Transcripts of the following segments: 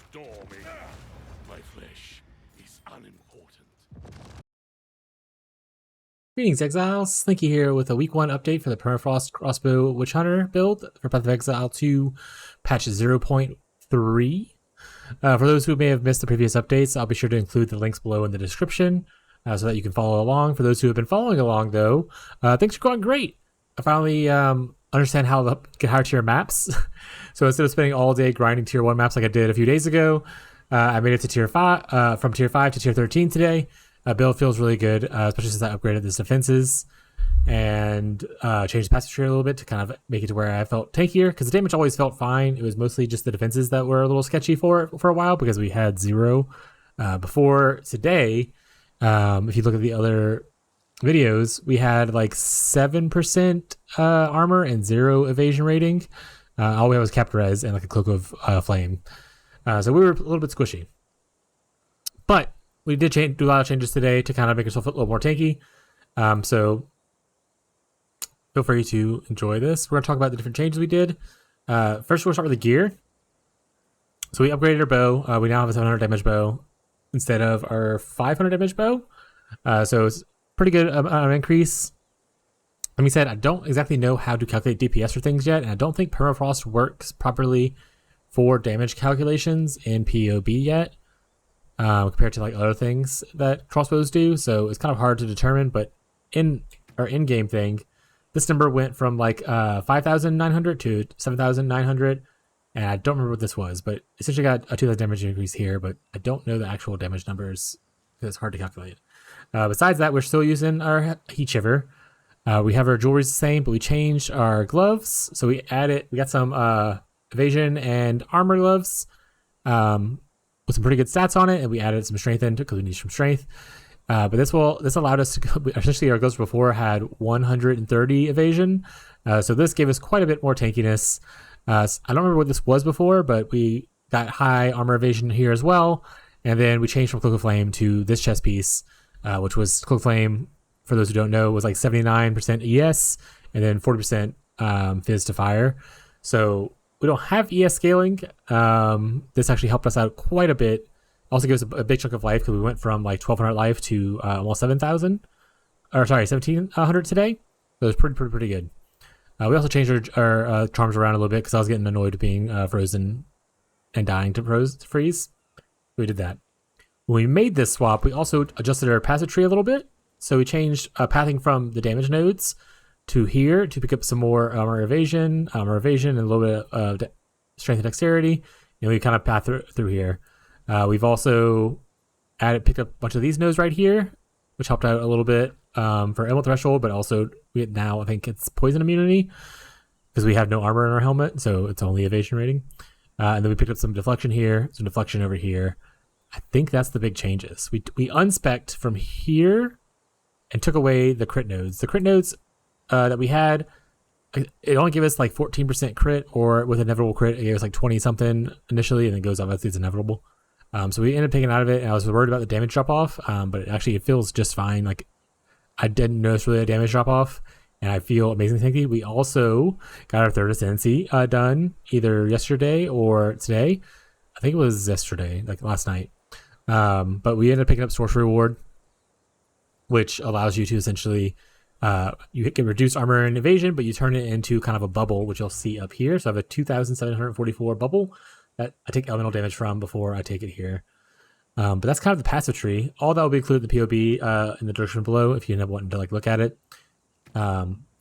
storming. My flesh is unimportant. Greetings, Exiles. Slinky here with a week 1 update for the Permafrost Crossbow Witchhunter build for Path of Exile 2 patch 0.3. For those who may have missed the previous updates, I'll be sure to include the links below in the description so that you can follow along. For those who have been following along, though, things are going great. I finally understand how to get higher tier maps. So instead of spending all day grinding tier 1 maps like I did a few days ago, I made it to tier 5, from tier 5 to tier 13 today. Build feels really good, especially since I upgraded this defenses and changed the passive tree a little bit to kind of make it to where I felt tankier, because the damage always felt fine. It was mostly just the defenses that were a little sketchy for a while because we had 0 before today. If you look at the other videos, we had like 7% armor and 0 evasion rating. All we had was capped res and like a cloak of flame. So we were a little bit squishy. But we did do a lot of changes today to kind of make ourselves a little more tanky. So feel free to enjoy this. We're going to talk about the different changes we did. First, we'll start with the gear. So we upgraded our bow. We now have a 700 damage bow instead of our 500 damage bow. So it's pretty good increase. Like I said, I don't exactly know how to calculate DPS for things yet, and I don't think Permafrost works properly for damage calculations in POB yet, compared to like other things that crossbows do. So it's kind of hard to determine, but in our in-game thing, this number went from like 5,900 to 7,900, and I don't remember what this was, but essentially got a 2,000 damage increase here, but I don't know the actual damage numbers because it's hard to calculate. Besides that, we're still using our heat shiver. We have our jewelry the same, but we changed our gloves. So we got some evasion and armor gloves with some pretty good stats on it, and we added some strength into it because we need some strength. But this allowed us to go, essentially our gloves before had 130 evasion. So this gave us quite a bit more tankiness. I don't remember what this was before, but we got high armor evasion here as well. And then we changed from Cloak of Flame to this chest piece, which was Cloak of Flame, for those who don't know, was like 79% ES and then 40% Fizz to Fire. So we don't have ES scaling. This actually helped us out quite a bit. Also gives us a big chunk of life because we went from like 1,200 life to almost 7,000. Or sorry, 1,700 today. So it was pretty good. We also changed our charms around a little bit because I was getting annoyed with being frozen and dying to freeze. We did that. When we made this swap, we also adjusted our passive tree a little bit. So we changed pathing from the damage nodes to here to pick up some more armor evasion, and a little bit of strength and dexterity. And we kind of path through here. We've also picked up a bunch of these nodes right here, which helped out a little bit for Element Threshold, but also now I think it's poison immunity because we have no armor in our helmet, so it's only evasion rating. And then we picked up some deflection here, some deflection over here. I think that's the big changes. We unspec'd from here and took away the crit nodes. The crit nodes that we had, it only gave us like 14% crit, or with inevitable crit, it gave us like 20 something initially, and then goes off as it's inevitable. So we ended up taking it out of it, and I was worried about the damage drop off, but it feels just fine. Like I didn't notice really a damage drop off, and I feel amazing tanky. We also got our third ascendancy done either yesterday or today. I think it was yesterday, like last night. But we ended up picking up Sorcery Reward, which allows you to essentially, you can reduce armor and evasion, but you turn it into kind of a bubble, which you'll see up here. So I have a 2,744 bubble that I take elemental damage from before I take it here. But that's kind of the passive tree. All that will be included in the POB in the description below if you end up wanting to like look at it.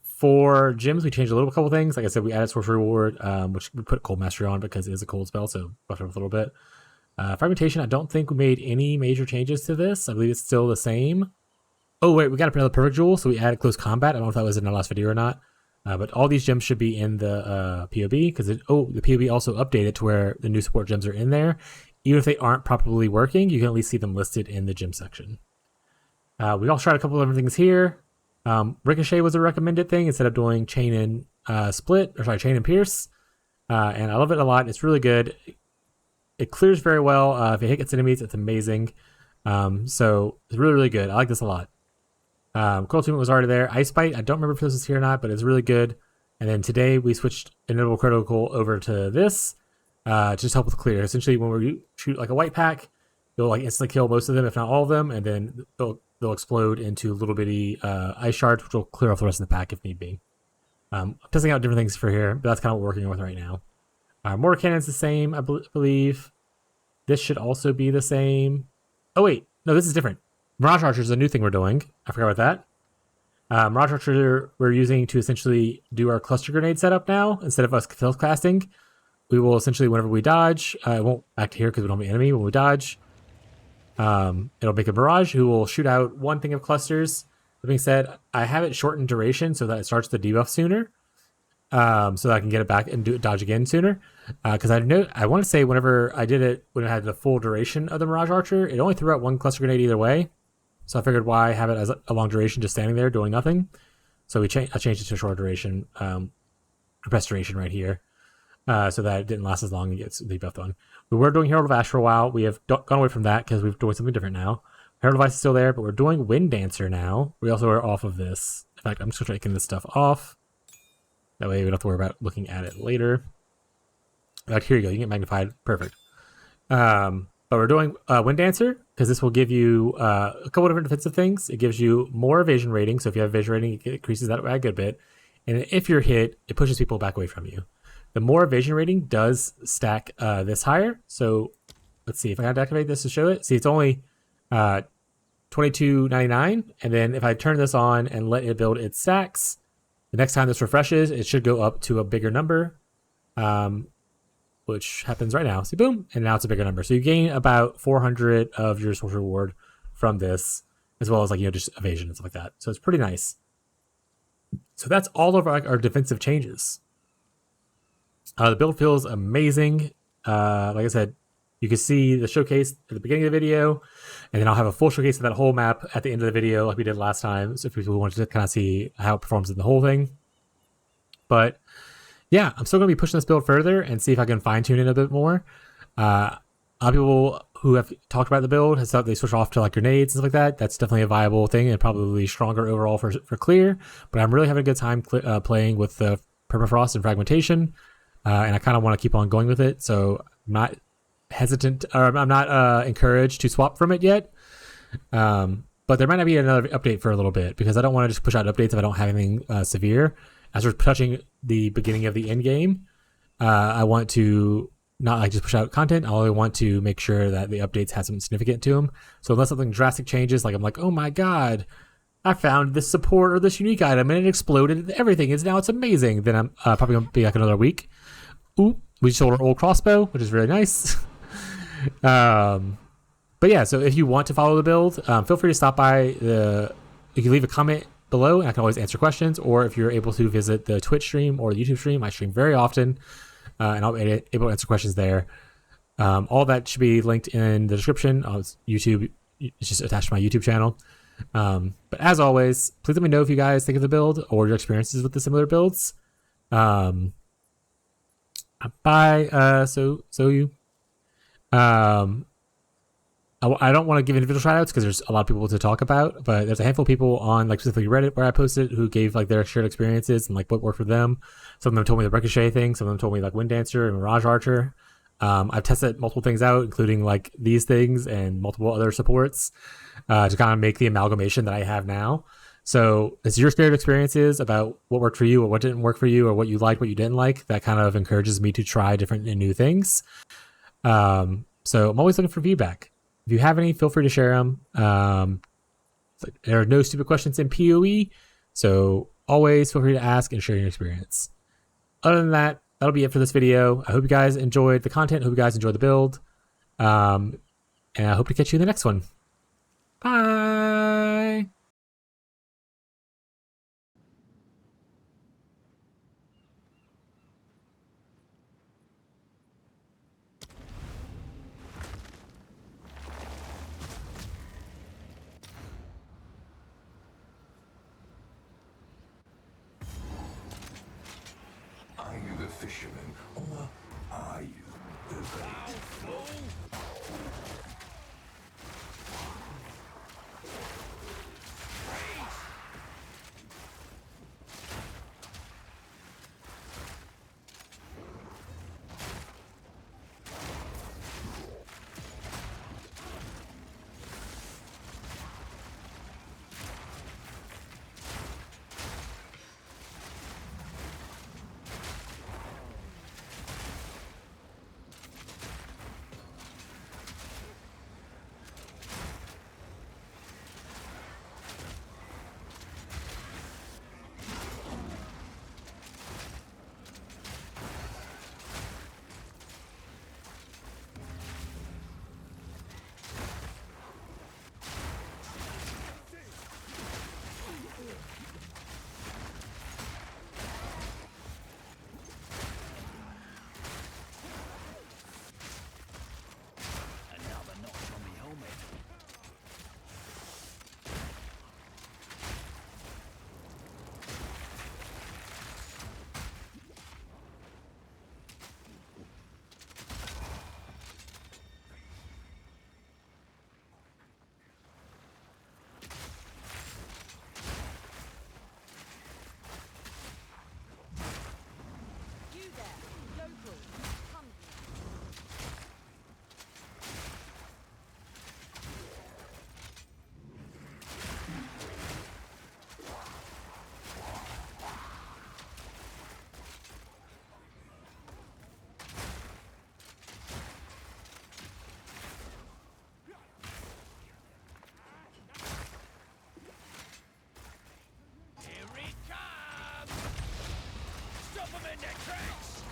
For gems, we changed a couple things. Like I said, we added Sorcery Reward, which we put Cold Mastery on because it is a cold spell, so buff it up a little bit. Fragmentation, I don't think we made any major changes to this. I believe it's still the same. Oh wait, we got another perfect jewel, so we added close combat. I don't know if that was in our last video or not, but all these gems should be in the POB because the POB also updated to where the new support gems are in there. Even if they aren't properly working, you can at least see them listed in the gem section. We also tried a couple of different things here. Ricochet was a recommended thing instead of doing chain and chain and pierce, and I love it a lot. It's really good. It clears very well. If it hits enemies, it's amazing. So it's really good. I like this a lot. Coil Treatment was already there. Ice Bite, I don't remember if this was here or not, but it's really good. And then today we switched Inevitable Critical over to this. just help with clear. Essentially, when we shoot like a white pack, it'll like instantly kill most of them, if not all of them, and then they'll explode into little bitty ice shards, which will clear off the rest of the pack if need be. I'm testing out different things for here, but that's kind of what we're working with right now. Mortar cannon's the same, I believe. This should also be the same. Oh wait, no, this is different. Mirage Archer is a new thing we're doing. I forgot about that. Mirage Archer we're using to essentially do our cluster grenade setup now. Instead of us field casting, we will essentially, whenever we dodge, it won't act here because we don't have an enemy. When we dodge, it'll make a barrage who will shoot out one thing of clusters. That being said, I have it shortened duration so that it starts the debuff sooner, so that I can get it back and dodge again sooner. Because I want to say whenever I did it, when it had the full duration of the Mirage Archer, it only threw out one cluster grenade either way. So I figured why have it as a long duration just standing there doing nothing. So I changed it to a short duration, compressed duration right here, so that it didn't last as long and gets debuffed on. We were doing Herald of Ash for a while. We have gone away from that because we're doing something different now. Herald of Ice is still there, but we're doing Wind Dancer now. We also are off of this. In fact, I'm just going to take this stuff off. That way we don't have to worry about looking at it later. Like, here you go. You can get magnified. Perfect. But we're doing Wind Dancer because this will give you a couple different defensive things. It gives you more evasion rating. So if you have evasion rating, it increases that by a good bit. And if you're hit, it pushes people back away from you. The more evasion rating does stack this higher. So let's see if I can activate this to show it. See, it's only $22.99. And then if I turn this on and let it build its stacks, the next time this refreshes, it should go up to a bigger number, which happens right now. See, boom, and now it's a bigger number. So you gain about 400 of your social reward from this, as well as like, just evasion and stuff like that. So it's pretty nice. So that's all of our defensive changes. The build feels amazing. Like I said, you can see the showcase at the beginning of the video, and then I'll have a full showcase of that whole map at the end of the video like we did last time, so if people wanted to kind of see how it performs in the whole thing. But yeah, I'm still going to be pushing this build further and see if I can fine-tune it a bit more. A lot of people who have talked about the build has thought they switch off to like grenades and stuff like that. That's definitely a viable thing and probably stronger overall for clear, but I'm really having a good time playing with the Permafrost and Fragmentation, and I kind of want to keep on going with it, so I'm not hesitant, or I'm not encouraged to swap from it yet, but there might not be another update for a little bit because I don't want to just push out updates if I don't have anything severe. As we're touching the beginning of the end game, I want to not like just push out content. I only want to make sure that the updates have something significant to them. So unless something drastic changes, like I'm like, oh my god, I found this support or this unique item and it exploded and everything is now it's amazing, then I'm probably gonna be like another week. Ooh, we sold our old crossbow, which is really nice. But yeah, so if you want to follow the build, feel free to stop by you can leave a comment below and I can always answer questions, or if you're able to visit the Twitch stream or the YouTube stream, I stream very often, and I'll be able to answer questions there. All that should be linked in the description. YouTube, it's just attached to my YouTube channel. But as always, please let me know if you guys think of the build or your experiences with the similar builds. Bye. I don't want to give individual shoutouts because there's a lot of people to talk about, but there's a handful of people on like specifically Reddit where I posted who gave like their shared experiences and like what worked for them. Some of them told me the Ricochet thing. Some of them told me like Wind Dancer and Mirage Archer. I've tested multiple things out, including like these things and multiple other supports to kind of make the amalgamation that I have now. So it's your shared experiences about what worked for you or what didn't work for you or what you liked, what you didn't like. That kind of encourages me to try different and new things. So I'm always looking for feedback. If you have any, feel free to share them. There are no stupid questions in POE, so always feel free to ask and share your experience. Other than that, that'll be it for this video. I hope you guys enjoyed the content. I hope you guys enjoyed the build. And I hope to catch you in the next one. Bye! Are you the fisherman, or are you the bait? Stop them in their tracks!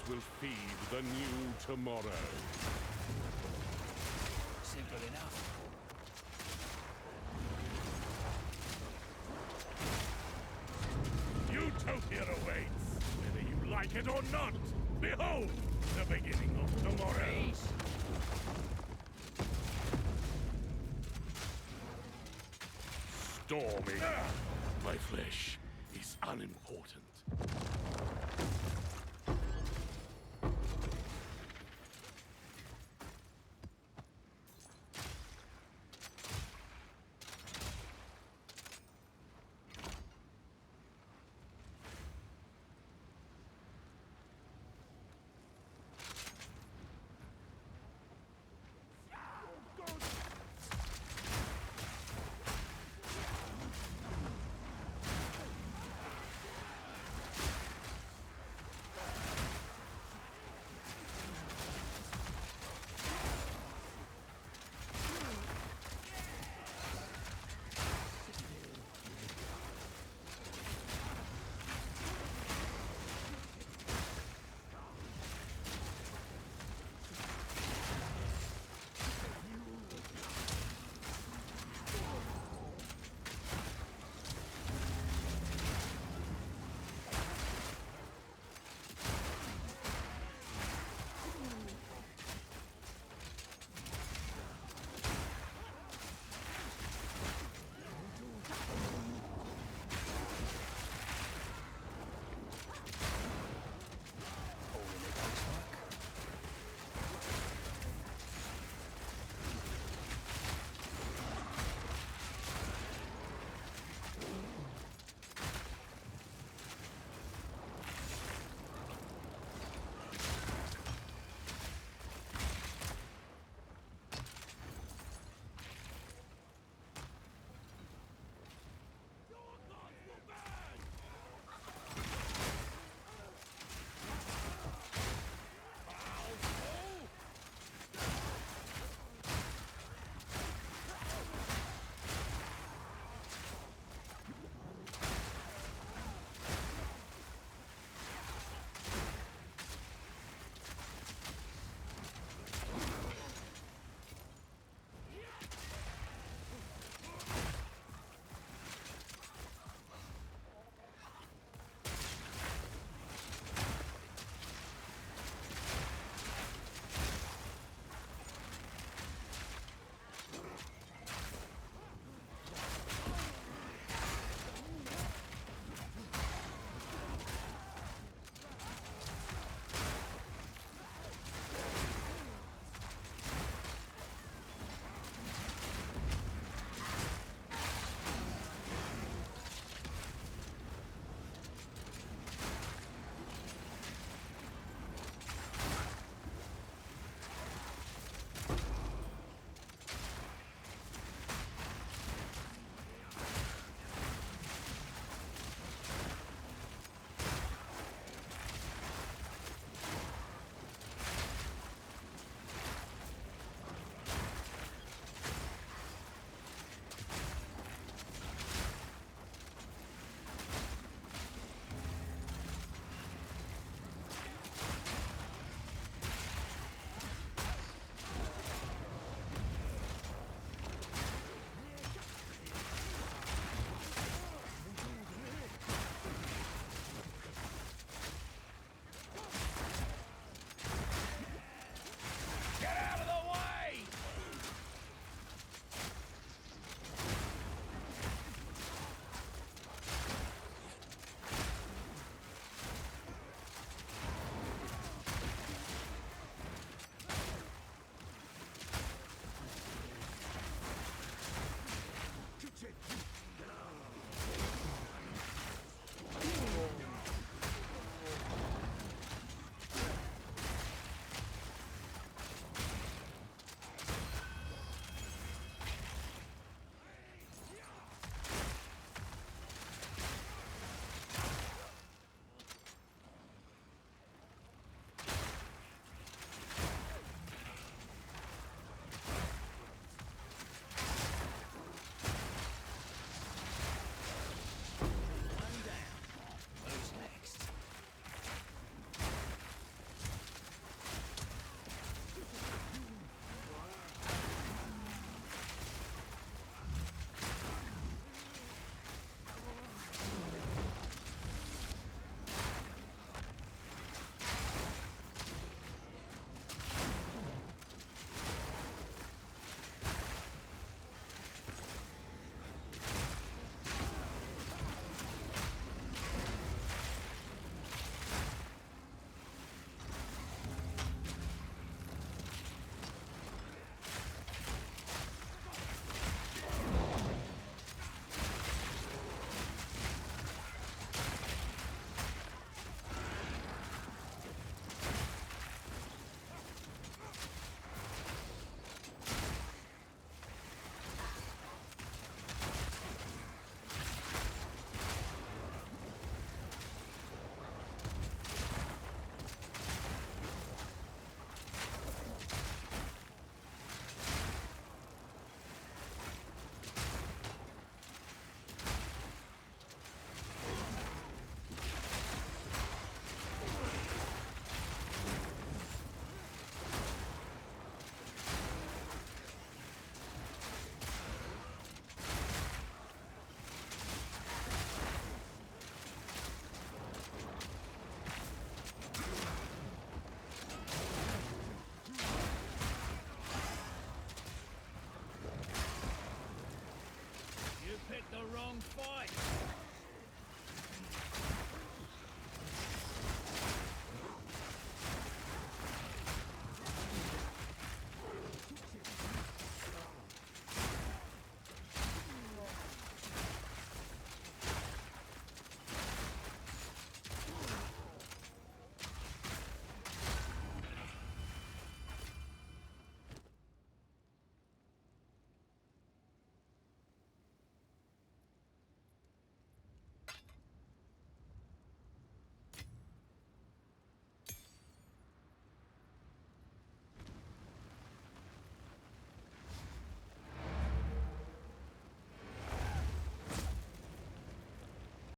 Will feed the new tomorrow. Simple enough. Utopia awaits, whether you like it or not. Behold, the beginning of tomorrow. Stormy. My flesh is unimportant.